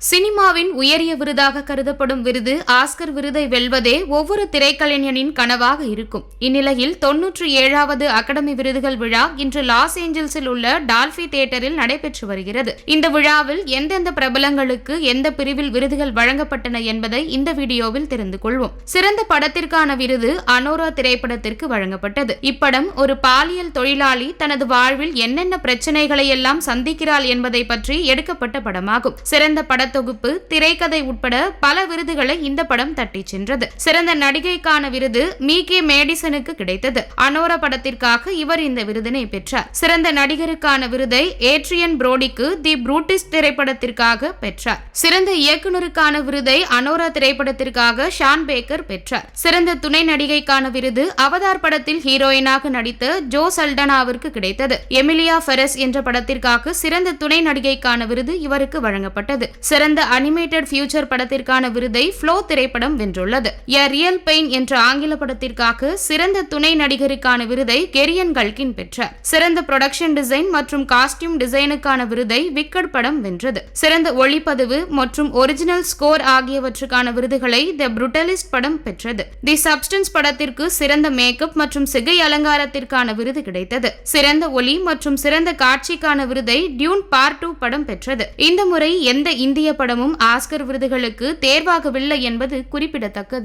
சினிமாவின் உயரிய விருதாக கருதப்படும் விருது ஆஸ்கர் விருதை வெல்வதே ஒவ்வொரு திரைக்கலைஞனின் கனவாக இருக்கும். இந்நிலையில் 97வது அகாடமி விருதுகள் விழா இன்று லாஸ் ஏஞ்சல்ஸில் உள்ள டால்பி தியேட்டரில் நடைபெற்று வருகிறது. இந்த விழாவில் எந்தெந்த பிரபலங்களுக்கு எந்த பிரிவில் விருதுகள் வழங்கப்பட்டன என்பதை இந்த வீடியோவில் தெரிந்து கொள்வோம். சிறந்த படத்திற்கான விருது அனோரா திரைப்படத்திற்கு வழங்கப்பட்டது. இப்படம் ஒரு பாலியல் தொழிலாளி தனது வாழ்வில் என்னென்ன பிரச்சனைகளை எல்லாம் சந்திக்கிறாள் என்பதை பற்றி எடுக்கப்பட்ட படமாகும். சிறந்த தொகுப்பு, திரைக்கதை உட்பட பல விருதுகளை இந்த படம் தட்டி சென்றது. சிறந்த நடிகைக்கான விருது மீகே மேடிசனுக்கு கிடைத்தது. அனோரா படத்திற்காக இவர் இந்த விருதினை பெற்றார். சிறந்த நடிகருக்கான விருதை ஏட்ரியன் புரோடிக்கு தி புரூட்டிஸ் திரைப்படத்திற்காக பெற்றார். சிறந்த இயக்குனருக்கான விருதை அனோரா திரைப்படத்திற்காக ஷான் பேக்கர் பெற்றார். சிறந்த துணை நடிகைக்கான விருது அவதார் படத்தில் ஹீரோயினாக நடித்த ஜோ சல்டனாவிற்கு கிடைத்தது. எமிலியா பெரஸ் என்ற படத்திற்காக சிறந்த துணை நடிகைக்கான விருது இவருக்கு வழங்கப்பட்டது. சிறந்த அனிமேட்டட் ஃபியூச்சர் படத்திற்கான விருதை ஃப்ளோ திரைப்படம் வென்றுள்ளது. எ ரியல் பெயின் என்ற ஆங்கில படத்திற்காக சிறந்த துணை நடிகருக்கான விருதை கெரியன் கல்கின் பெற்றார். சிறந்த புரொடக்ஷன் டிசைன் மற்றும் காஸ்டியூம் டிசைனுக்கான விருதை விக்கட் படம் வென்றது. சிறந்த ஒளிப்பதிவு மற்றும் ஒரிஜினல் ஸ்கோர் ஆகியவற்றுக்கான விருதுகளை தி புரூட்டலிஸ்ட் படம் பெற்றது. தி சப்ஸ்டன்ஸ் படத்திற்கு சிறந்த மேக்கப் மற்றும் சிகை அலங்காரத்திற்கான விருது கிடைத்தது. சிறந்த ஒலி மற்றும் சிறந்த காட்சிக்கான விருதை டியூன் பார்ட் 2 படம் பெற்றது. இந்த முறை எந்த இந்திய படமும் ஆஸ்கர் விருதுகளுக்கு தேர்வாகவில்லை என்பது குறிப்பிடத்தக்கது.